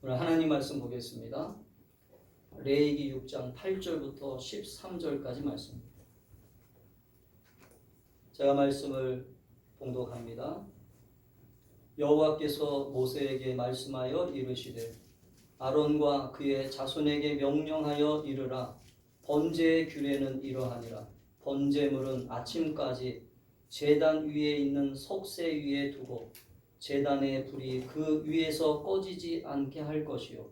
오늘 하나님 말씀 보겠습니다. 레위기 6장 8절부터 13절까지 말씀입니다. 제가 말씀을 봉독합니다. 여호와께서 모세에게 말씀하여 이르시되 아론과 그의 자손에게 명령하여 이르라. 번제의 규례는 이러하니라. 번제물은 아침까지 제단 위에 있는 석쇠 위에 두고 제단의 불이 그 위에서 꺼지지 않게 할 것이요,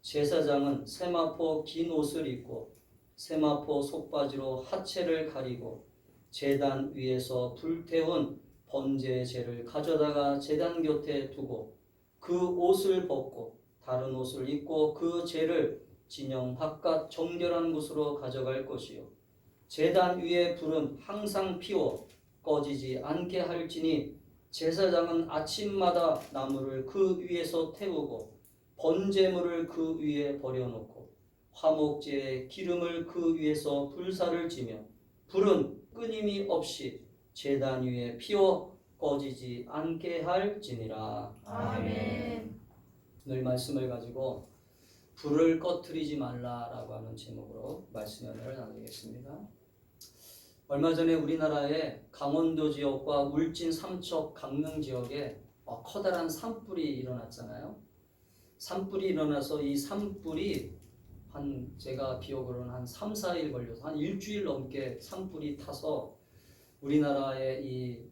제사장은 세마포 긴 옷을 입고 세마포 속바지로 하체를 가리고 제단 위에서 불태운 번제의 재를 가져다가 제단 곁에 두고 그 옷을 벗고 다른 옷을 입고 그 재를 진영 바깥 정결한 곳으로 가져갈 것이요, 제단 위의 불은 항상 피워 꺼지지 않게 할지니 제사장은 아침마다 나무를 그 위에서 태우고 번제물을 그 위에 버려놓고 화목제의 기름을 그 위에서 불사를 지며 불은 끊임이 없이 제단 위에 피워 꺼지지 않게 할지니라. 아멘. 오늘 말씀을 가지고 불을 꺼트리지 말라라고 하는 제목으로 말씀 연회를 나누겠습니다. 얼마 전에 우리나라의 강원도 지역과 울진 삼척 강릉 지역에 커다란 산불이 일어났잖아요. 산불이 일어나서 이 산불이 제가 기억으로는 한 3, 4일 걸려서 한 일주일 넘게 산불이 타서 우리나라에 이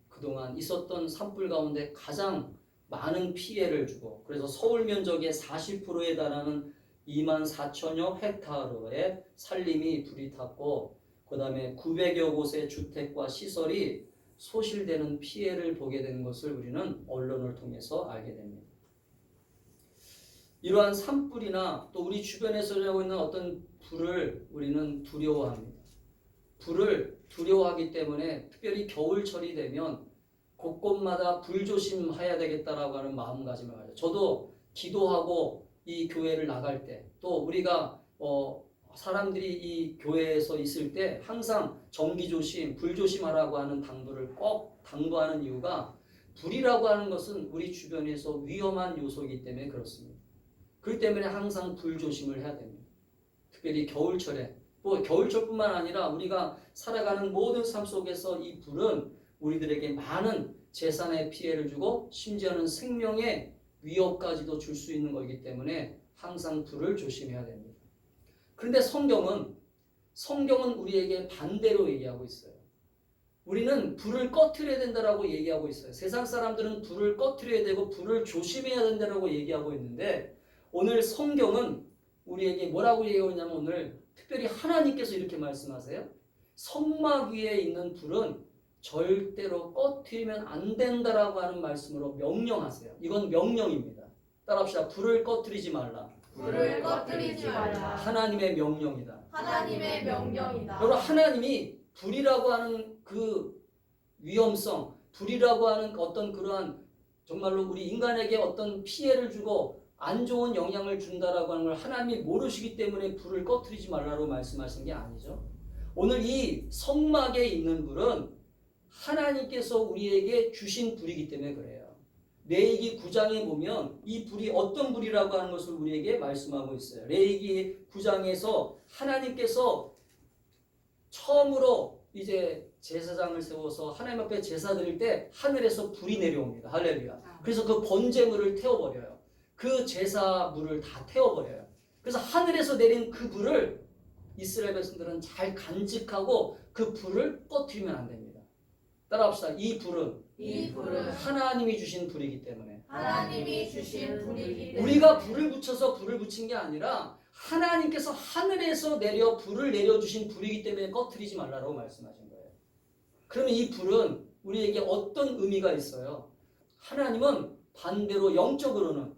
그동안 있었던 산불 가운데 가장 많은 피해를 주고, 그래서 서울 면적의 40%에 달하는 24,000여 헥타르의 산림이 불이 탔고, 그 다음에 900여 곳의 주택과 시설이 소실되는 피해를 보게 된 것을 우리는 언론을 통해서 알게 됩니다. 이러한 산불이나 또 우리 주변에서 일어나고 있는 어떤 불을 우리는 두려워합니다. 불을 두려워하기 때문에 특별히 겨울철이 되면 곳곳마다 불조심해야 되겠다라고 하는 마음가짐을 가져요. 저도 기도하고 이 교회를 나갈 때, 또 우리가 사람들이 이 교회에서 있을 때 항상 정기조심, 불조심하라고 하는 당부를 꼭 당부하는 이유가, 불이라고 하는 것은 우리 주변에서 위험한 요소이기 때문에 그렇습니다. 그렇기 때문에 항상 불조심을 해야 됩니다. 특별히 겨울철에, 겨울철뿐만 아니라 우리가 살아가는 모든 삶 속에서 이 불은 우리들에게 많은 재산에 피해를 주고 심지어는 생명의 위협까지도 줄 수 있는 것이기 때문에 항상 불을 조심해야 됩니다. 그런데 성경은 우리에게 반대로 얘기하고 있어요. 우리는 불을 꺼트려야 된다라고 얘기하고 있어요. 세상 사람들은 불을 꺼트려야 되고 불을 조심해야 된다라고 얘기하고 있는데, 오늘 성경은 우리에게 뭐라고 얘기하고 있냐면, 오늘 특별히 하나님께서 이렇게 말씀하세요. 성막 위에 있는 불은 절대로 꺼트리면 안 된다라고 하는 말씀으로 명령하세요. 이건 명령입니다. 따라합시다. 불을 꺼트리지 말라. 불을 꺼뜨리지 말라. 하나님의 명령이다. 하나님의 명령이다. 여러분, 하나님이 불이라고 하는 그 위험성, 불이라고 하는 어떤 그러한 정말로 우리 인간에게 어떤 피해를 주고 안 좋은 영향을 준다라고 하는 걸 하나님이 모르시기 때문에 불을 꺼트리지 말라고 말씀하신 게 아니죠. 오늘 이 성막에 있는 불은 하나님께서 우리에게 주신 불이기 때문에 그래요. 레위기 9장에 보면 이 불이 어떤 불이라고 하는 것을 우리에게 말씀하고 있어요. 레위기 9장에서 하나님께서 처음으로 이제 제사장을 세워서 하나님 앞에 제사 드릴 때 하늘에서 불이 내려옵니다. 할렐루야. 그래서 그 번제물을 태워버려요. 그 제사물을 다 태워버려요. 그래서 하늘에서 내린 그 불을 이스라엘 백성들은 잘 간직하고 그 불을 꺼트리면 안 됩니다. 따라합시다. 이 불은 하나님이 주신 불이기 때문에, 하나님이 주신 불이기 때문에, 우리가 불을 붙여서 불을 붙인 게 아니라 하나님께서 하늘에서 내려 불을 내려주신 불이기 때문에 꺼트리지 말라고 말씀하신 거예요. 그러면 이 불은 우리에게 어떤 의미가 있어요? 하나님은 반대로 영적으로는,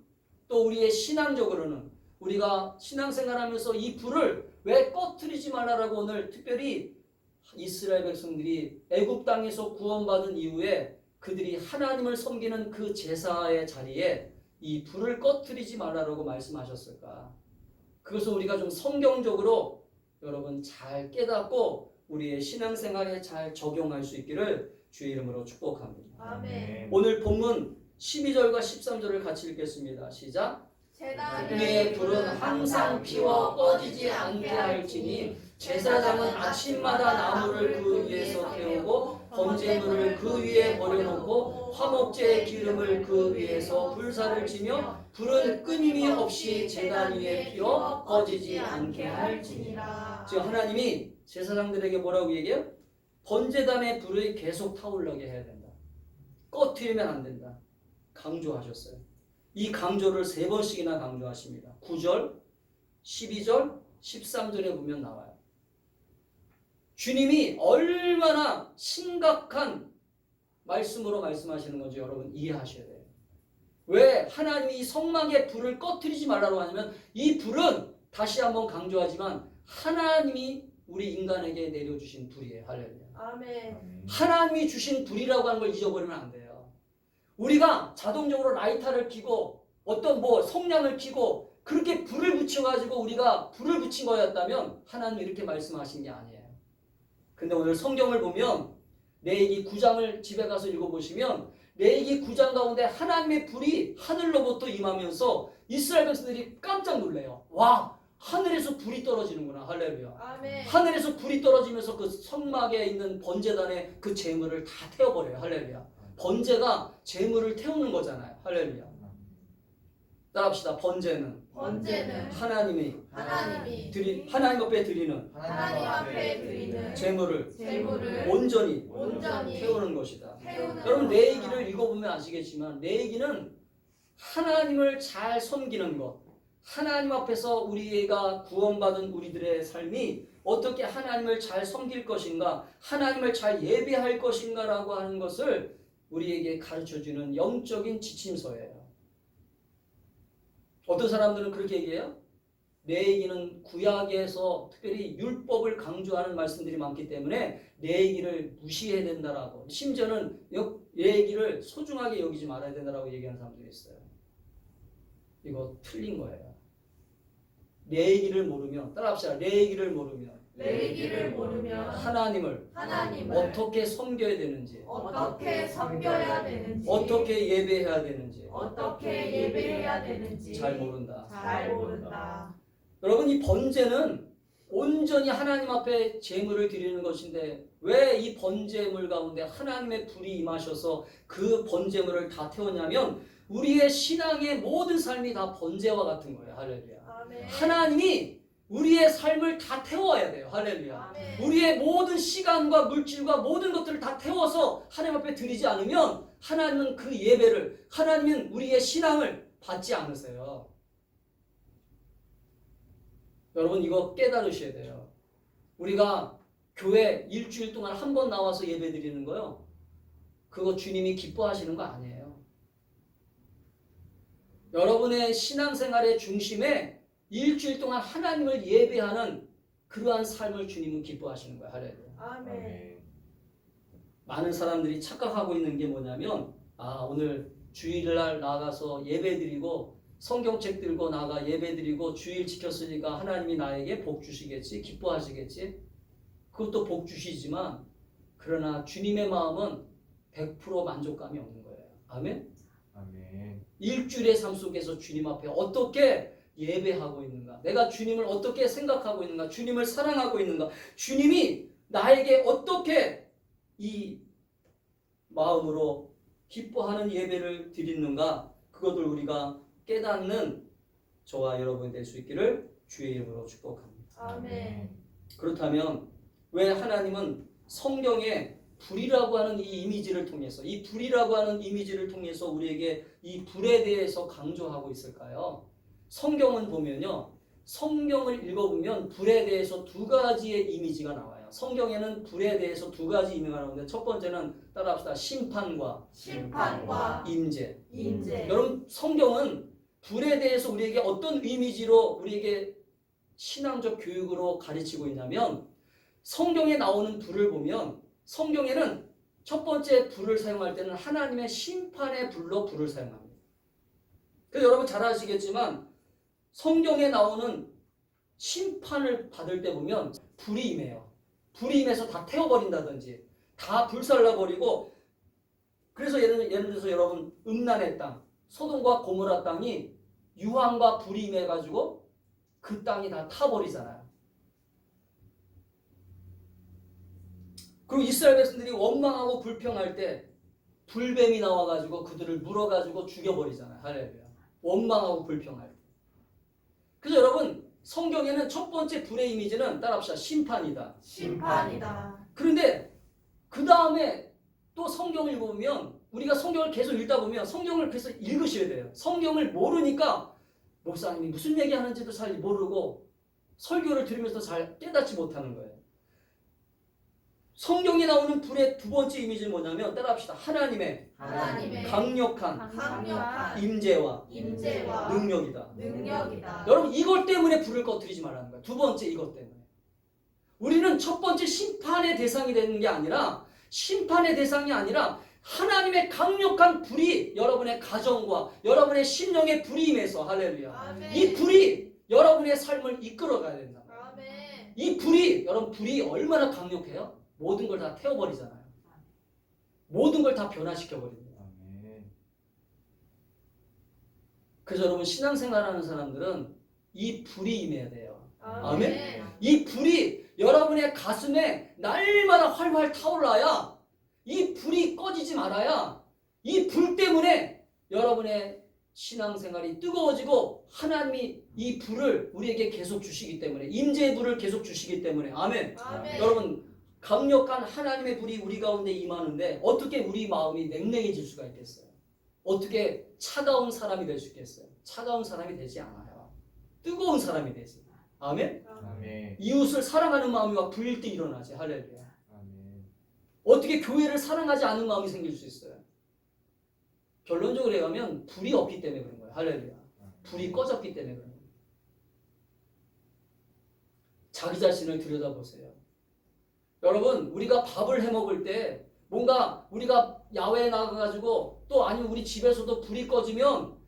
또 우리의 신앙적으로는, 우리가 신앙생활하면서 이 불을 왜 꺼트리지 말라라고 오늘 특별히 이스라엘 백성들이 애굽 땅에서 구원받은 이후에 그들이 하나님을 섬기는 그 제사의 자리에 이 불을 꺼트리지 말라라고 말씀하셨을까? 그것을 우리가 좀 성경적으로 여러분 잘 깨닫고 우리의 신앙생활에 잘 적용할 수 있기를 주의 이름으로 축복합니다. 아멘. 오늘 본문 12절과 13절을 같이 읽겠습니다. 시작. 제단 위의 불은 항상 피워 꺼지지 않게 할지니 제사장은 아침마다 나무를 그 위에서 태우고 번제물을 그 위에 버려놓고 화목제의 기름을 그 위에서 불사를 지며 불은 끊임이 없이 제단 위에 피워 꺼지지 않게 할지니라. 지금 하나님이 제사장들에게 뭐라고 얘기해요? 번제단의 불을 계속 타올라게 해야 된다. 꺼트리면 안 된다. 강조하셨어요. 이 강조를 3번씩이나 강조하십니다. 9절, 12절, 13절에 보면 나와요. 주님이 얼마나 심각한 말씀으로 말씀하시는 건지 여러분 이해하셔야 돼요. 왜 하나님이 이 성막의 불을 꺼트리지 말라고 하냐면 이 불은 다시 한번 강조하지만 하나님이 우리 인간에게 내려주신 불이에요. 할렐루야. 아멘. 하나님이 주신 불이라고 하는 걸 잊어버리면 안 돼요. 우리가 자동적으로 라이터를 켜고 어떤 성냥을 켜고 그렇게 불을 붙여가지고 우리가 불을 붙인 거였다면 하나님이 이렇게 말씀하신 게 아니에요. 근데 오늘 성경을 보면 레위기 9장을 집에 가서 읽어보시면 레위기 9장 가운데 하나님의 불이 하늘로부터 임하면서 이스라엘 백성들이 깜짝 놀래요. 와, 하늘에서 불이 떨어지는구나. 할렐루야. 아멘. 하늘에서 불이 떨어지면서 그 성막에 있는 번제단의 그 재물을 다 태워버려요. 할렐루야. 번제가 재물을 태우는 거잖아요. 할렐루야. 따라합시다. 번제는 하나님이 하나님 앞에 드리는 하나님 앞에 드리는 재물을 온전히 태우는 것이다. 태우는 여러분 것이다. 레위기를 읽어보면 아시겠지만 레위기는 하나님을 잘 섬기는 것, 하나님 앞에서 우리가 구원받은 우리들의 삶이 어떻게 하나님을 잘 섬길 것인가, 하나님을 잘 예배할 것인가라고 하는 것을 우리에게 가르쳐주는 영적인 지침서예요. 어떤 사람들은 그렇게 얘기해요. 레위기는 구약에서 특별히 율법을 강조하는 말씀들이 많기 때문에 레위기를 무시해야 된다라고, 심지어는 레위기를 소중하게 여기지 말아야 된다라고 얘기하는 사람들이 있어요. 이거 틀린 거예요. 레위기를 모르면, 따라합시다. 레위기를 모르면 하나님을 어떻게 섬겨야 되는지, 어떻게 섬겨야 되는지, 어떻게 예배해야 되는지 어떻게 예배해야 되는지 잘 모른다. 잘 모른다. 여러분 이 번제는 온전히 하나님 앞에 제물을 드리는 것인데 왜 이 번제물 가운데 하나님의 불이 임하셔서 그 번제물을 다 태웠냐면 우리의 신앙의 모든 삶이 다 번제와 같은 거예요. 할렐루야. 아멘. 하나님이 우리의 삶을 다 태워야 돼요. 할렐루야. 아멘. 우리의 모든 시간과 물질과 모든 것들을 다 태워서 하나님 앞에 드리지 않으면 하나님은 그 예배를, 하나님은 우리의 신앙을 받지 않으세요. 여러분 이거 깨달으셔야 돼요. 우리가 교회 일주일 동안 한 번 나와서 예배 드리는 거요, 그거 주님이 기뻐하시는 거 아니에요. 여러분의 신앙생활의 중심에 일주일 동안 하나님을 예배하는 그러한 삶을 주님은 기뻐하시는 거예요. 할렐루야. 아멘. 많은 사람들이 착각하고 있는 게 뭐냐면 오늘 주일날 나가서 예배드리고 성경책 들고 나가 예배드리고 주일 지켰으니까 하나님이 나에게 복 주시겠지, 기뻐하시겠지. 그것도 복 주시지만 그러나 주님의 마음은 100% 만족감이 없는 거예요. 아멘? 아멘. 일주일의 삶 속에서 주님 앞에 어떻게 예배하고 있는가, 내가 주님을 어떻게 생각하고 있는가, 주님을 사랑하고 있는가, 주님이 나에게 어떻게 이 마음으로 기뻐하는 예배를 드리는가, 그것을 우리가 깨닫는 저와 여러분이 될 수 있기를 주의 이름으로 축복합니다. 아멘. 그렇다면 왜 하나님은 성경에 불이라고 하는 이 이미지를 통해서, 이 불이라고 하는 이미지를 통해서 우리에게 이 불에 대해서 강조하고 있을까요? 성경은 보면요, 성경을 읽어보면 불에 대해서 2가지의 이미지가 나와요. 성경에는 불에 대해서 2가지 이미지가 나오는데 첫 번째는 따라합시다. 심판과 임재. 여러분 성경은 불에 대해서 우리에게 어떤 이미지로 우리에게 신앙적 교육으로 가르치고 있냐면, 성경에 나오는 불을 보면 성경에는 첫 번째 불을 사용할 때는 하나님의 심판의 불로 불을 사용합니다. 그래서 여러분 잘 아시겠지만 성경에 나오는 심판을 받을 때 보면 불이 임해요. 불이 임해서 다 태워버린다든지 다 불살라버리고, 그래서 예를 들어서 여러분 음란의 땅, 소돔과 고모라 땅이 유황과 불이 임해가지고 그 땅이 다 타버리잖아요. 그리고 이스라엘 백성들이 원망하고 불평할 때 불뱀이 나와가지고 그들을 물어가지고 죽여버리잖아요. 할렐루야. 원망하고 불평할 때. 그래서 여러분 성경에는 첫 번째 불의 이미지는 따라합시다. 심판이다. 심판이다. 그런데 그 다음에 또 성경을 읽어보면 우리가 성경을 계속 읽다 보면 성경을 계속 읽으셔야 돼요. 성경을 모르니까 목사님이 무슨 얘기하는지도 잘 모르고 설교를 들으면서 잘 깨닫지 못하는 거예요. 성경에 나오는 불의 두 번째 이미지는 뭐냐면 따라합시다. 하나님의 강력한 임재와 능력이다. 여러분 이것 때문에 불을 꺼뜨리지 말라는 거예요. 두 번째 이것 때문에. 우리는 첫 번째 심판의 대상이 되는 게 아니라 심판의 대상이 아니라 하나님의 강력한 불이 여러분의 가정과 여러분의 심령의 불이 임해서 할렐루야. 아멘. 이 불이 여러분의 삶을 이끌어 가야 된다. 아멘. 이 불이 여러분 불이 얼마나 강력해요? 모든 걸 다 태워버리잖아요. 모든 걸 다 변화시켜버립니다. 그래서 여러분 신앙생활하는 사람들은 이 불이 임해야 돼요. 아멘. 이 불이 여러분의 가슴에 날마다 활활 타올라야 이 불이 꺼지지 말아야 이 불 때문에 여러분의 신앙생활이 뜨거워지고 하나님이 이 불을 우리에게 계속 주시기 때문에 임재의 불을 계속 주시기 때문에 아멘. 여러분 강력한 하나님의 불이 우리 가운데 임하는데 어떻게 우리 마음이 냉랭해질 수가 있겠어요? 어떻게 차가운 사람이 될 수 있겠어요? 차가운 사람이 되지 않아요. 뜨거운 사람이 되지. 아멘? 이웃을 사랑하는 마음이 막 불일 때 일어나지. 할렐루야. 어떻게 교회를 사랑하지 않는 마음이 생길 수 있어요? 결론적으로 얘기하면 불이 없기 때문에 그런 거예요. 할렐루야. 불이 꺼졌기 때문에 그런 거예요. 자기 자신을 들여다보세요. 여러분 우리가 밥을 해 먹을 때 뭔가 우리가 야외에 나가가지고 또 아니면 우리 집에서도 불이 꺼지면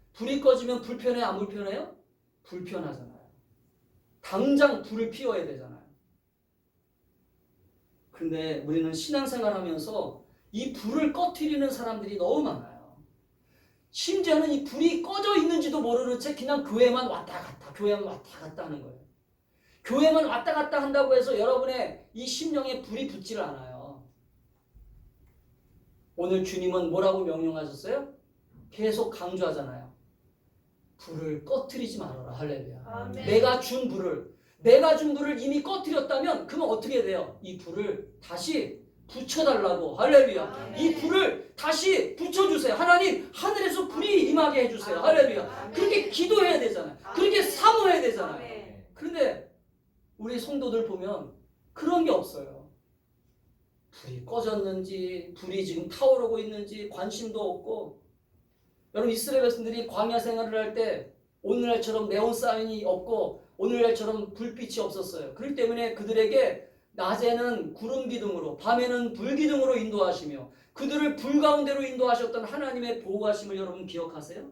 불편해 안 불편해요? 불편하잖아요. 당장 불을 피워야 되잖아요. 근데 우리는 신앙생활하면서 이 불을 꺼트리는 사람들이 너무 많아요. 심지어는 이 불이 꺼져 있는지도 모르는 채 그냥 교회만 왔다 갔다 하는 거예요. 교회만 왔다 갔다 한다고 해서 여러분의 이 심령에 불이 붙지를 않아요. 오늘 주님은 뭐라고 명령하셨어요? 계속 강조하잖아요. 불을 꺼트리지 말아라. 할렐루야. 아멘. 내가 준 불을 이미 꺼트렸다면 그러면 어떻게 돼요? 이 불을 다시 붙여달라고. 할렐루야. 아멘. 이 불을 다시 붙여주세요. 하나님 하늘에서 불이 임하게 해주세요. 할렐루야. 아멘. 그렇게 기도해야 되잖아요. 그렇게 사모해야 되잖아요. 아멘. 그런데 우리 성도들 보면 그런 게 없어요. 불이 꺼졌는지 불이 지금 타오르고 있는지 관심도 없고. 여러분 이스라엘 백성들이 광야 생활을 할 때 오늘날처럼 네온 사인이 없고 오늘날처럼 불빛이 없었어요. 그렇기 때문에 그들에게 낮에는 구름 기둥으로 밤에는 불 기둥으로 인도하시며 그들을 불 가운데로 인도하셨던 하나님의 보호하심을 여러분 기억하세요?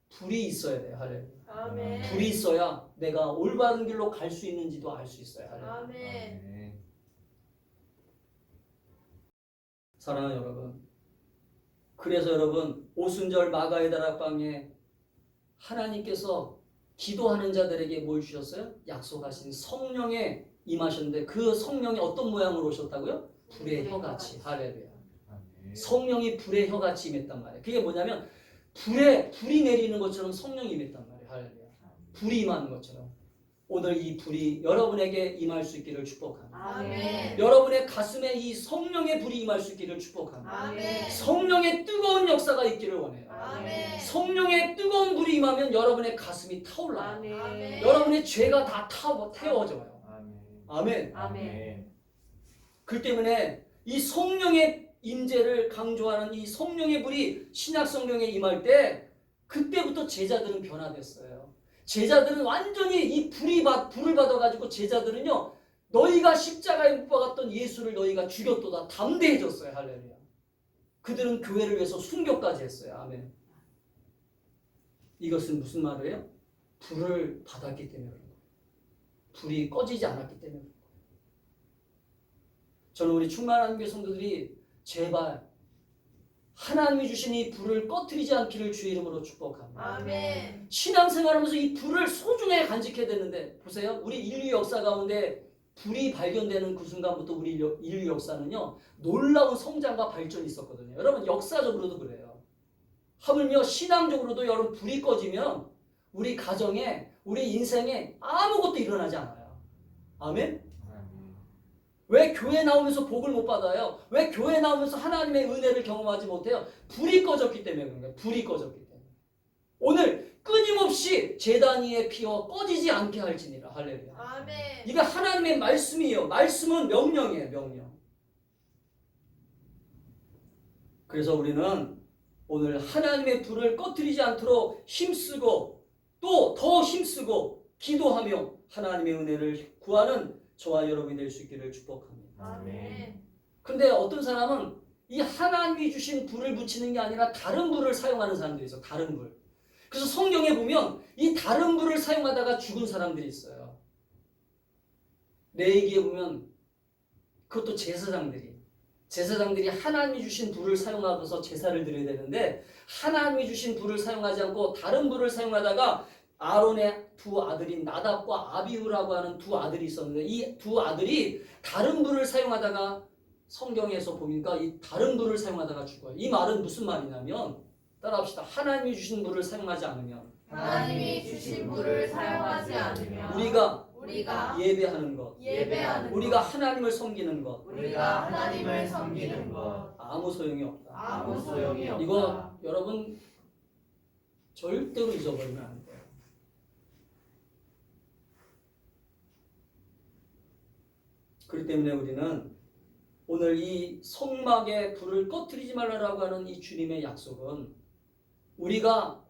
불이 있어야 돼요. 할렐루야. 아멘. 불이 있어야 내가 올바른 길로 갈 수 있는지도 알 수 있어요. 할렐루야. 아멘. 사랑하는 여러분, 그래서 여러분 오순절 마가의 다락방에 하나님께서 기도하는 자들에게 뭘 주셨어요? 약속하신 성령에 임하셨는데 그 성령이 어떤 모양으로 오셨다고요? 불의 혀같이. 할렐루야. 성령이 불의 혀같이 임했단 말이에요. 그게 뭐냐면 불이 내리는 것처럼 성령이 임했단 말이에요. 할렐루야. 불이 임하는 것처럼 오늘 이 불이 여러분에게 임할 수 있기를 축복합니다. 아멘. 여러분의 가슴에 이 성령의 불이 임할 수 있기를 축복합니다. 아멘. 성령의 뜨거운 역사가 있기를 원해요. 아멘. 성령의 뜨거운 불이 임하면 여러분의 가슴이 타올라요. 아멘. 여러분의 죄가 다 태워져요. 아멘. 아멘. 그 때문에 이 성령의 임재를 강조하는 이 성령의 불이 신약 성령에 임할 때 그때부터 제자들은 변화됐어요. 제자들은 완전히 이 불을 받아가지고 제자들은요 너희가 십자가에 못 박았던 예수를 너희가 죽였도다 담대해졌어요. 할렐루야. 그들은 교회를 위해서 순교까지 했어요. 아멘. 이것은 무슨 말이에요? 불을 받았기 때문에 그런 거예요. 불이 꺼지지 않았기 때문에 그런 거예요. 저는 우리 충만한 교회 성도들이 제발 하나님이 주신 이 불을 꺼뜨리지 않기를 주의 이름으로 축복합니다. 아멘. 신앙생활하면서 이 불을 소중하게 간직해야 되는데 보세요. 우리 인류 역사 가운데 불이 발견되는 그 순간부터 우리 인류 역사는요. 놀라운 성장과 발전이 있었거든요. 여러분 역사적으로도 그래요. 하물며 신앙적으로도 여러분 불이 꺼지면 우리 가정에 우리 인생에 아무것도 일어나지 않아요. 아멘? 왜 교회 나오면서 복을 못 받아요? 왜 교회 나오면서 하나님의 은혜를 경험하지 못해요? 불이 꺼졌기 때문에 그런 거예요. 불이 꺼졌기 때문에. 오늘 끊임없이 제단 위에 피어 꺼지지 않게 할지니라. 할렐루야. 아멘. 이게 하나님의 말씀이에요. 말씀은 명령이에요. 명령. 그래서 우리는 오늘 하나님의 불을 꺼뜨리지 않도록 힘쓰고 또 더 힘쓰고 기도하며 하나님의 은혜를 구하는 저와 여러분이 될 수 있기를 축복합니다. 아멘. 근데 어떤 사람은 이 하나님이 주신 불을 붙이는 게 아니라 다른 불을 사용하는 사람들이 있어. 다른 불. 그래서 성경에 보면 이 다른 불을 사용하다가 죽은 사람들이 있어요. 레위기에 보면 그것도 제사장들이 하나님이 주신 불을 사용하고서 제사를 드려야 되는데 하나님이 주신 불을 사용하지 않고 다른 불을 사용하다가 아론의 두 아들인 나답과 아비후라고 하는 두 아들이 있었는데 이 두 아들이 다른 불을 사용하다가 성경에서 보니까 이 다른 불을 사용하다가 죽어요. 이 말은 무슨 말이냐면 따라합시다. 하나님이 주신 불을 사용하지 않으면 하나님이 주신 불을 사용하지 않으면 우리가 예배하는 것, 우리가 하나님을 섬기는 것 우리가 하나님을 섬기는 것 아무 소용이 없다. 아무 소용이 없다. 이거 여러분 절대로 잊어버리면 안 돼요. 그렇기 때문에 우리는 오늘 이 성막에 불을 꺼뜨리지 말라라고 하는 이 주님의 약속은 우리가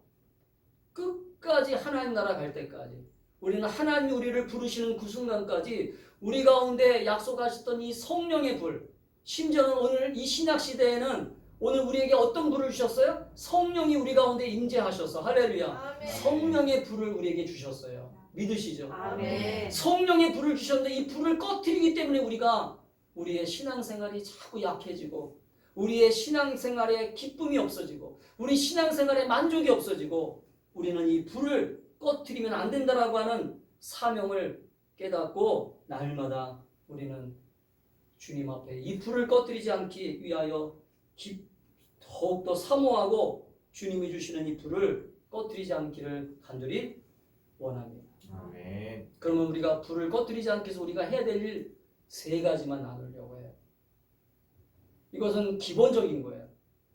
끝까지 하나님 나라 갈 때까지 우리는 하나님이 우리를 부르시는 그 순간까지 우리 가운데 약속하셨던 이 성령의 불, 심지어는 오늘 이 신약 시대에는 오늘 우리에게 어떤 불을 주셨어요? 성령이 우리 가운데 임재하셔서 할렐루야. 아멘. 성령의 불을 우리에게 주셨어요. 믿으시죠? 아멘. 성령의 불을 주셨는데 이 불을 꺼뜨리기 때문에 우리가 우리의 신앙생활이 자꾸 약해지고 우리의 신앙생활에 기쁨이 없어지고 우리 신앙생활에 만족이 없어지고 우리는 이 불을 꺼뜨리면 안 된다라고 하는 사명을 깨닫고 날마다 우리는 주님 앞에 이 불을 꺼뜨리지 않기 위하여 더욱더 사모하고 주님이 주시는 이 불을 꺼뜨리지 않기를 간절히 원합니다. 아멘. 그러면 우리가 불을 꺼뜨리지 않기 위해서 우리가 해야 될 일 세 가지만 나누려고 해요. 이것은 기본적인 거예요.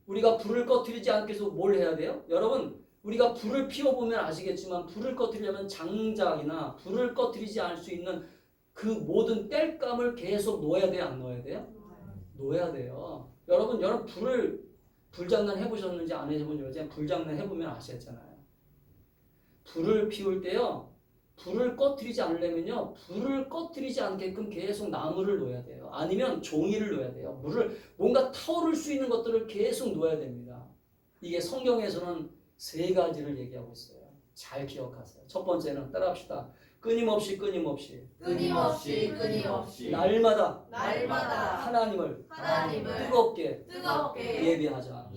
우리가 불을 꺼뜨리지 않기 위해서 뭘 해야 돼요? 여러분 우리가 불을 피워보면 아시겠지만 불을 꺼뜨리려면 장작이나 불을 꺼뜨리지 않을 수 있는 그 모든 땔감을 계속 놓아야 돼요? 안 놓아야 돼요? 놓아야 돼요. 여러분 불장난 해보셨는지 안 해보셨는지 불장난 해보면 아시겠잖아요. 불을 피울 때요. 불을 꺼뜨리지 않으려면요. 불을 꺼뜨리지 않게끔 계속 나무를 놓아야 돼요. 아니면 종이를 놓아야 돼요. 뭔가 타오를 수 있는 것들을 계속 놓아야 됩니다. 이게 성경에서는 세 가지를 얘기하고 있어요. 잘 기억하세요. 첫 번째는 따라합시다. 끊임없이 날마다 하나님을 뜨겁게 예배하자.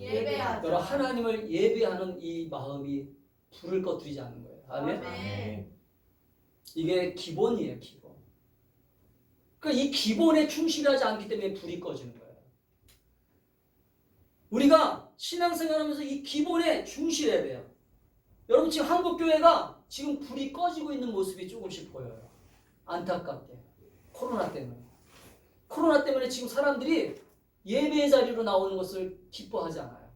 여러분 하나님을 예배하는 이 마음이 불을 꺼뜨리지 않는 거예요. 아멘. 아멘. 이게 기본이에요. 기본. 그러니까 이 기본에 충실하지 않기 때문에 불이 꺼지는 거예요. 우리가 신앙생활하면서 이 기본에 충실해야 돼요. 여러분 지금 한국교회가 지금 불이 꺼지고 있는 모습이 조금씩 보여요. 안타깝게. 코로나 때문에 지금 사람들이 예배의 자리로 나오는 것을 기뻐하지 않아요.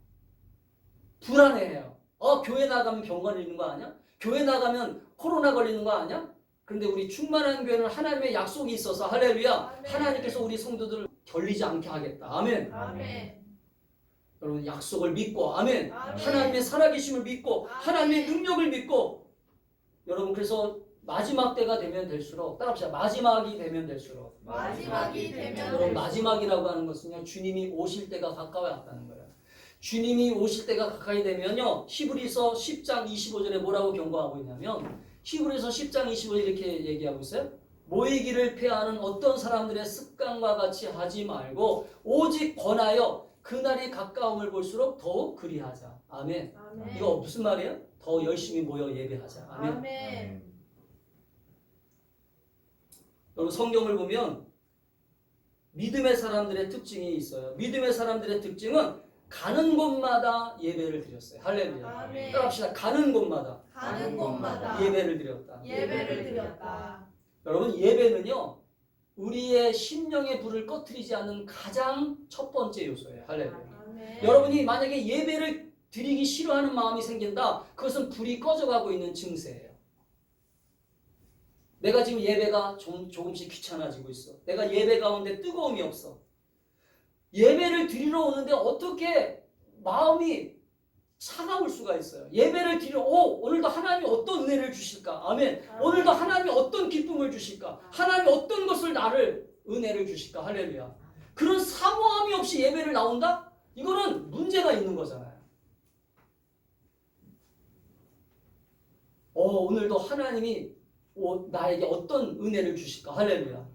불안해해요. 교회 나가면 병 걸리는 거 아니야? 교회 나가면 코로나 걸리는 거 아니야? 그런데 우리 충만한 교회는 하나님의 약속이 있어서 할렐루야. 아멘. 하나님께서 우리 성도들을 결리지 않게 하겠다. 아멘. 아멘. 여러분 약속을 믿고 아멘. 아멘. 하나님의 살아계심을 믿고 아멘. 하나님의 능력을 믿고 여러분 그래서 마지막 때가 되면 될수록 따라합시다. 마지막이 되면 될수록 여러분 마지막이라고 하는 것은요. 주님이 오실 때가 가까워 왔다는 거예요. 주님이 오실 때가 가까이 되면요. 히브리서 10장 25절에 뭐라고 경고하고 있냐면 히브리서 10장 25절 이렇게 얘기하고 있어요. 모이기를 패하는 어떤 사람들의 습관과 같이 하지 말고 오직 권하여 그날이 가까움을 볼수록 더욱 그리하자. 아멘. 아멘. 이거 무슨 말이에요? 더 열심히 모여 예배하자. 아멘. 아멘. 여러분 성경을 보면 믿음의 사람들의 특징이 있어요. 믿음의 사람들의 특징은 가는 곳마다 예배를 드렸어요. 할렐루야. 아멘. 따라합시다. 가는 곳마다 가는 곳마다 예배를 드렸다. 예배를 드렸다. 여러분 예배는요. 우리의 심령의 불을 꺼트리지 않는 가장 첫 번째 요소예요. 할렐루야. 아멘. 여러분이 만약에 예배를 드리기 싫어하는 마음이 생긴다. 그것은 불이 꺼져가고 있는 증세예요. 내가 지금 예배가 조금씩 귀찮아지고 있어. 내가 예배 가운데 뜨거움이 없어. 예배를 드리러 오는데 어떻게 마음이 차가울 수가 있어요. 예배를 드리러 오늘도 하나님이 어떤 은혜를 주실까? 아멘. 오늘도 하나님이 어떤 기쁨을 주실까? 하나님이 어떤 것을 나를 은혜를 주실까? 할렐루야. 그런 사모함이 없이 예배를 나온다? 이거는 문제가 있는 거잖아요. 오늘도 하나님이 나에게 어떤 은혜를 주실까? 할렐루야.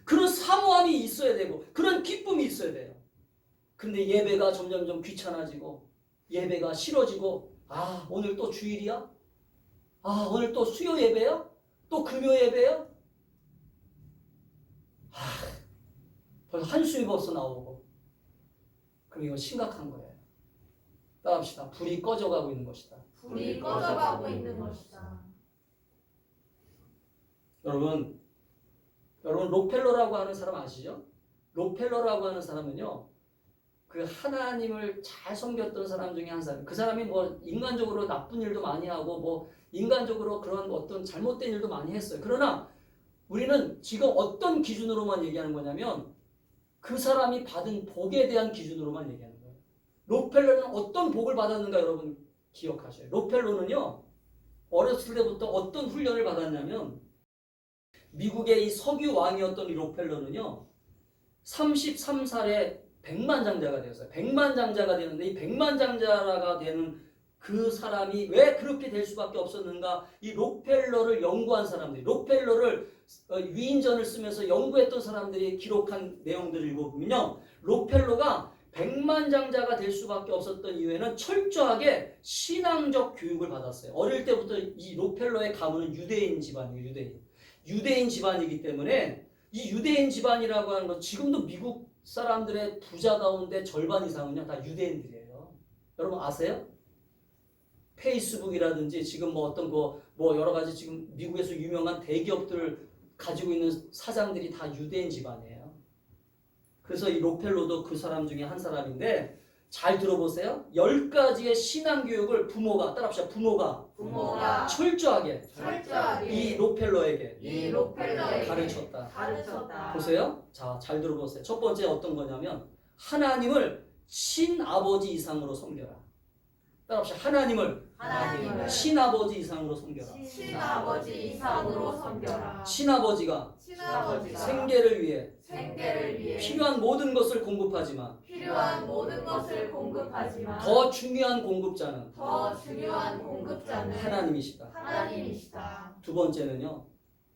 그런 사모함이 있어야 되고 그런 기쁨이 있어야 돼요. 근데 예배가 점점점 귀찮아지고 예배가 싫어지고 오늘 또 주일이야? 오늘 또 수요 예배야? 또 금요 예배야? 벌써 한숨이 벌써 나오고 그럼 이건 심각한 거예요. 따라합시다. 불이 꺼져가고 있는 것이다. 불이 꺼져가고 있는 것이다. 여러분 록펠러라고 하는 사람 아시죠? 록펠러라고 하는 사람은요, 그 하나님을 잘 섬겼던 사람 중에 한 사람. 그 사람이 뭐 인간적으로 나쁜 일도 많이 하고 뭐 인간적으로 그런 어떤 잘못된 일도 많이 했어요. 그러나 우리는 지금 어떤 기준으로만 얘기하는 거냐면 그 사람이 받은 복에 대한 기준으로만 얘기하는 거예요. 록펠러는 어떤 복을 받았는가 여러분 기억하셔요. 록펠러는요, 어렸을 때부터 어떤 훈련을 받았냐면 미국의 이 석유 왕이었던 이 록펠러는요 33살에 백만장자가 되었어요. 백만장자가 되는데 이 백만장자가 되는 그 사람이 왜 그렇게 될 수밖에 없었는가? 이 록펠러를 연구한 사람들이, 록펠러를 위인전을 쓰면서 연구했던 사람들이 기록한 내용들을 읽어보면요, 록펠러가 백만장자가 될 수밖에 없었던 이유에는 철저하게 신앙적 교육을 받았어요. 어릴 때부터 이 록펠러의 가문은 유대인 집안이에요. 유대인 집안이기 때문에 이 유대인 집안이라고 하는 건 지금도 미국 사람들의 부자 가운데 절반 이상은요 다 유대인들이에요. 여러분 아세요? 페이스북이라든지 지금 뭐 어떤 뭐 여러 가지 지금 미국에서 유명한 대기업들을 가지고 있는 사장들이 다 유대인 집안이에요. 그래서 이 록펠러도 그 사람 중에 한 사람인데 잘 들어보세요. 10가지의 신앙교육을 부모가 따라합시다. 부모가 철저하게 이 록펠러에게 가르쳤다. 보세요. 자, 잘 들어보세요. 첫 번째 어떤 거냐면 하나님을 친아버지 이상으로 섬겨라. 따라합시다. 하나님을 친아버지 이상으로 섬겨라. 친아버지가 생계를 위해 필요한 모든 것을 공급하지만 더 중요한 공급자는 하나님이시다. 두 번째는요,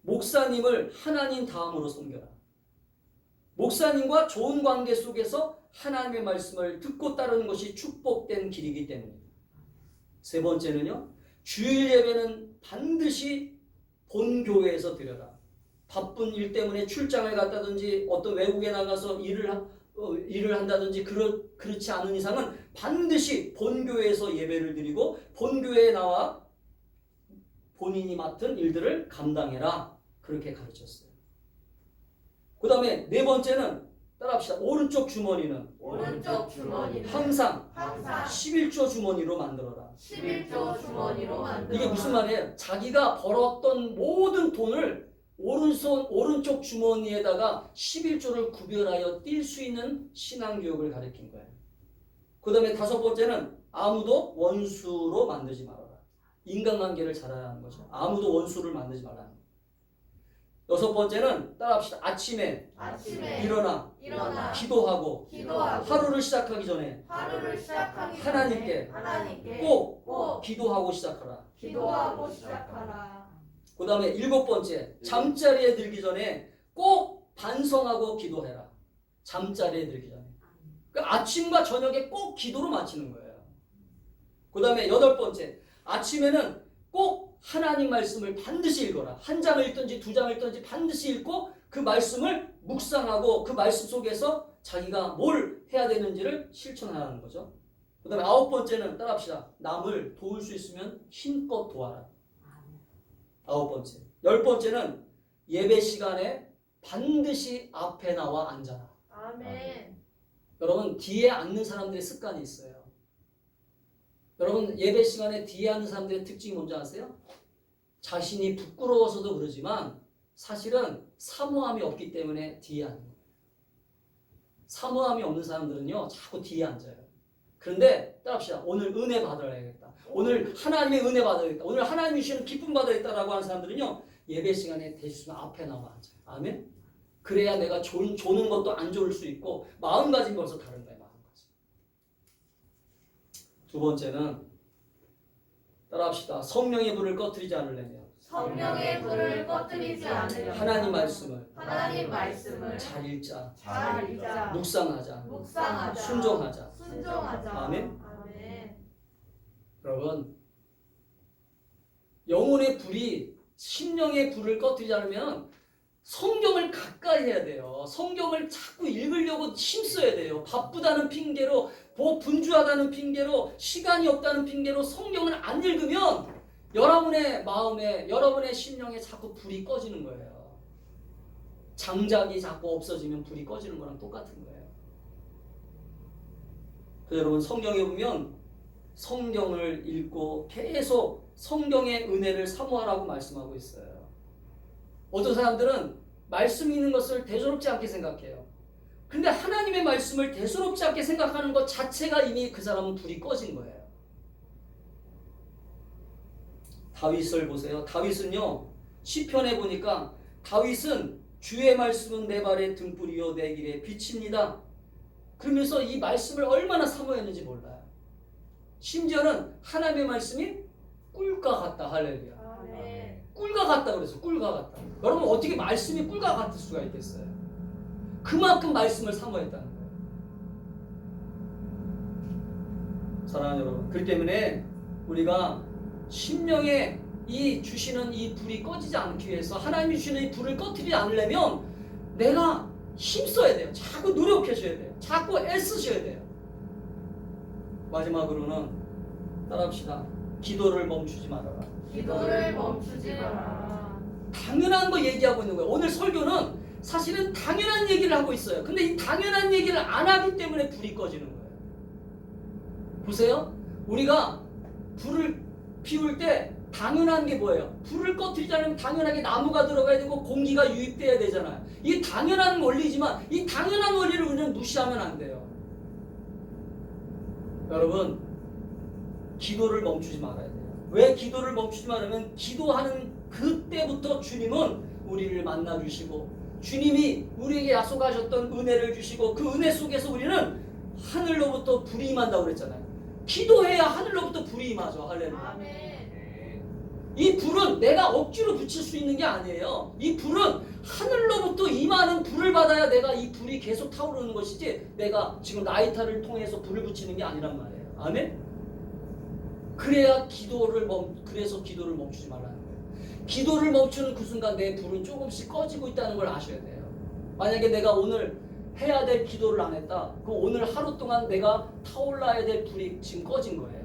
목사님을 하나님 다음으로 섬겨라. 목사님과 좋은 관계 속에서 하나님의 말씀을 듣고 따르는 것이 축복된 길이기 때문입니다. 세 번째는요, 주일 예배는 반드시 본 교회에서 드려라. 바쁜 일 때문에 출장을 갔다든지 어떤 외국에 나가서 일을 한다든지 그렇지 않은 이상은 반드시 본 교회에서 예배를 드리고 본 교회에 나와 본인이 맡은 일들을 감당해라. 그렇게 가르쳤어요. 그 다음에 네 번째는 따라합시다. 오른쪽 주머니는 항상 11조 주머니로 만들어라. 이게 무슨 말이에요? 자기가 벌었던 모든 돈을 오른쪽 주머니에다가 11조를 구별하여 띌 수 있는 신앙교육을 가르친 거예요. 그 다음에 다섯 번째는 아무도 원수로 만들지 말아라. 인간관계를 잘해야 하는 거죠. 아무도 원수를 만들지 말라는 거예요. 여섯 번째는 따라합시다. 아침에 일어나 기도하고 하루를 시작하기 전에 하나님께 꼭 기도하고 시작하라. 그 다음에 일곱 번째, 잠자리에 들기 전에 꼭 반성하고 기도해라. 잠자리에 들기 전에. 그 아침과 저녁에 꼭 기도로 마치는 거예요. 그 다음에 8번째, 아침에는 꼭 하나님 말씀을 반드시 읽어라. 한 장을 읽든지 두 장을 읽든지 반드시 읽고 그 말씀을 묵상하고 그 말씀 속에서 자기가 뭘 해야 되는지를 실천하는 거죠. 그 다음에 9번째는 따라합시다. 남을 도울 수 있으면 힘껏 도와라. 9번째. 10번째는 예배 시간에 반드시 앞에 나와 앉아라. 아멘. 여러분, 뒤에 앉는 사람들의 습관이 있어요. 여러분, 예배 시간에 뒤에 앉는 사람들의 특징이 뭔지 아세요? 자신이 부끄러워서도 그러지만 사실은 사모함이 없기 때문에 뒤에 앉는 거예요. 사모함이 없는 사람들은요, 자꾸 뒤에 앉아요. 그런데 따라합시다. 오늘 은혜 받아야겠다. 오늘 하나님의 은혜 받아야겠다. 오늘 하나님이 주시는 기쁨 받아야겠다라고 하는 사람들은요, 예배 시간에 대주시면 앞에 나와 앉아요. 아멘? 그래야 내가 조는 것도 안 좋을 수 있고 마음가짐이 벌써 다른 거예요. 마음가짐. 두 번째는 따라합시다. 성령의 불을 꺼뜨리지 않으려면 성령의 불을 꺼뜨리지 않으려면 하나님 말씀을 잘 읽자, 잘 읽자, 묵상하자, 순종하자. 아멘. 아멘. 여러분, 영혼의 불이 심령의 불을 꺼뜨리지 않으면 성경을 가까이 해야 돼요. 성경을 자꾸 읽으려고 힘써야 돼요. 바쁘다는 핑계로, 분주하다는 핑계로, 시간이 없다는 핑계로 성경을 안 읽으면 여러분의 마음에, 여러분의 심령에 자꾸 불이 꺼지는 거예요. 장작이 자꾸 없어지면 불이 꺼지는 거랑 똑같은 거예요. 그래서 여러분, 성경에 보면 성경을 읽고 계속 성경의 은혜를 사모하라고 말씀하고 있어요. 어떤 사람들은 말씀 읽는 것을 대수롭지 않게 생각해요. 근데 하나님의 말씀을 대수롭지 않게 생각하는 것 자체가 이미 그 사람은 불이 꺼진 거예요. 다윗을 보세요. 다윗은요, 시편에 보니까 다윗은 주의 말씀은 내 발의 등불이요 내 길의 빛입니다. 그러면서 이 말씀을 얼마나 사모했는지 몰라요. 심지어는 하나님의 말씀이 꿀과 같다. 할렐루야. 아멘. 꿀과 같다 그래서 꿀과 같다. 여러분, 어떻게 말씀이 꿀과 같을 수가 있겠어요? 그만큼 말씀을 사모했다는 거예요. 사랑하는 여러분, 그렇기 때문에 우리가 심령에 이 주시는 이 불이 꺼지지 않기 위해서, 하나님이 주시는 이 불을 꺼뜨리지 않으려면 내가 힘써야 돼요. 자꾸 노력해줘야 돼요. 자꾸 애쓰셔야 돼요. 마지막으로는 따라합시다. 기도를 멈추지 말아라. 기도를 멈추지 마라. 당연한 거 얘기하고 있는 거예요. 오늘 설교는 사실은 당연한 얘기를 하고 있어요. 근데 이 당연한 얘기를 안 하기 때문에 불이 꺼지는 거예요. 보세요. 우리가 불을 피울 때 당연한 게 뭐예요? 불을 꺼뜨리자면 당연하게 나무가 들어가야 되고 공기가 유입돼야 되잖아요. 이 당연한 원리지만 이 당연한 원리를 우리는 무시하면 안 돼요. 여러분, 기도를 멈추지 말아야 돼요. 왜 기도를 멈추지 말으면 기도하는 그때부터 주님은 우리를 만나주시고 주님이 우리에게 약속하셨던 은혜를 주시고 그 은혜 속에서 우리는 하늘로부터 불이 임한다고 그랬잖아요. 기도해야 하늘로부터 불이 임하죠. 할렐루야. 아멘. 이 불은 내가 억지로 붙일 수 있는 게 아니에요. 이 불은 하늘로부터 임하는 불을 받아야 내가 이 불이 계속 타오르는 것이지 내가 지금 라이터를 통해서 불을 붙이는 게 아니란 말이에요. 아멘? 그래야 그래서 기도를 멈추지 말라는 거예요. 기도를 멈추는 그 순간 내 불은 조금씩 꺼지고 있다는 걸 아셔야 돼요. 만약에 내가 오늘 해야 될 기도를 안 했다. 그럼 오늘 하루 동안 내가 타올라야 될 불이 지금 꺼진 거예요.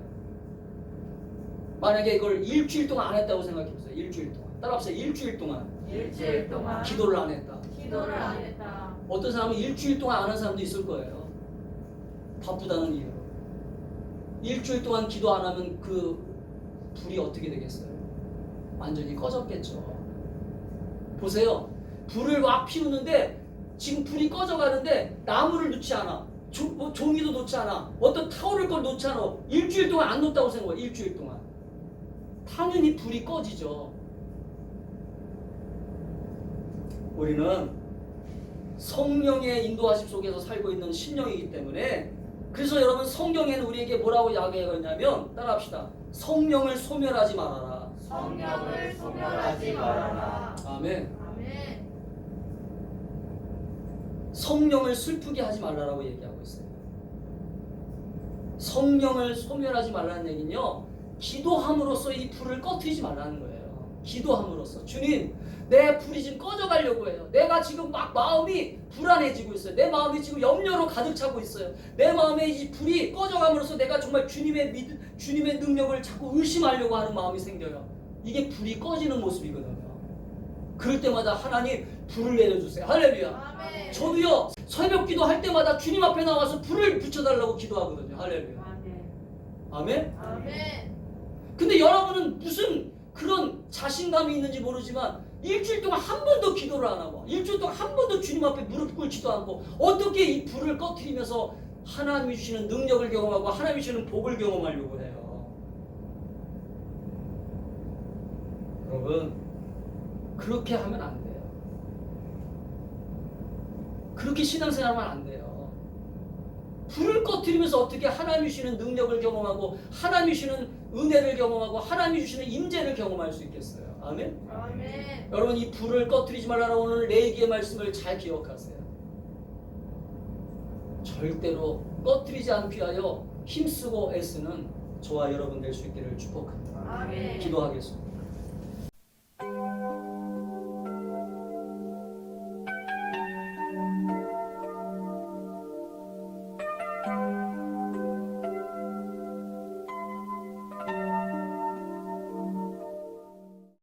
만약에 이걸 일주일 동안 안 했다고 생각해보세요. 일주일 동안. 따라합시다. 일주일 동안 기도를 안 했다. 어떤 사람은 일주일 동안 안 한 사람도 있을 거예요. 바쁘다는 이유로. 일주일 동안 기도 안 하면 그 불이 어떻게 되겠어요? 완전히 꺼졌겠죠. 보세요. 불을 막 피우는데 지금 불이 꺼져가는데 나무를 놓지 않아. 종이도 놓지 않아. 어떤 타오를 걸 놓지 않아. 일주일 동안 안 놓았다고 생각해. 일주일 동안. 당연히 불이 꺼지죠. 우리는 성령의 인도하심 속에서 살고 있는 심령이기 때문에 그래서 여러분 성경에는 우리에게 뭐라고 이야기하고 있냐면 따라합시다. 성령을 소멸하지 말아라. 아멘. 성령을 슬프게 하지 말라라고 얘기하고 있어요. 성령을 소멸하지 말라는 얘기는요, 기도함으로써 이 불을 꺼트리지 말라는 거예요. 기도함으로써. 주님, 내 불이 지금 꺼져가려고 해요. 내가 지금 막 마음이 불안해지고 있어요. 내 마음이 지금 염려로 가득 차고 있어요. 내 마음에 이 불이 꺼져감으로써 내가 정말 주님의 능력을 자꾸 의심하려고 하는 마음이 생겨요. 이게 불이 꺼지는 모습이거든요. 그럴 때마다 하나님 불을 내려주세요. 할렐루야. 아멘. 저도요, 새벽 기도 할 때마다 주님 앞에 나와서 불을 붙여달라고 기도하거든요. 할렐루야. 아멘. 아멘. 근데 여러분은 무슨 그런 자신감이 있는지 모르지만 일주일 동안 한 번도 기도를 안 하고 일주일 동안 한 번도 주님 앞에 무릎 꿇지도 않고 어떻게 이 불을 꺼트리면서 하나님이 주시는 능력을 경험하고 하나님이 주시는 복을 경험하려고 해요. 여러분, 그렇게 하면 안 돼요. 그렇게 신앙생활하면 안 돼요. 불을 꺼트리면서 어떻게 하나님이 주시는 능력을 경험하고 하나님이 주시는 은혜를 경험하고 하나님이 주시는 임재를 경험할 수 있겠어요. 아멘? 아멘. 여러분, 이 불을 꺼트리지 말라는 오늘 레이기의 말씀을 잘 기억하세요. 절대로 꺼트리지 않기 위하여 힘쓰고 애쓰는 저와 여러분 될 수 있기를 축복합니다. 아멘. 기도하겠습니다.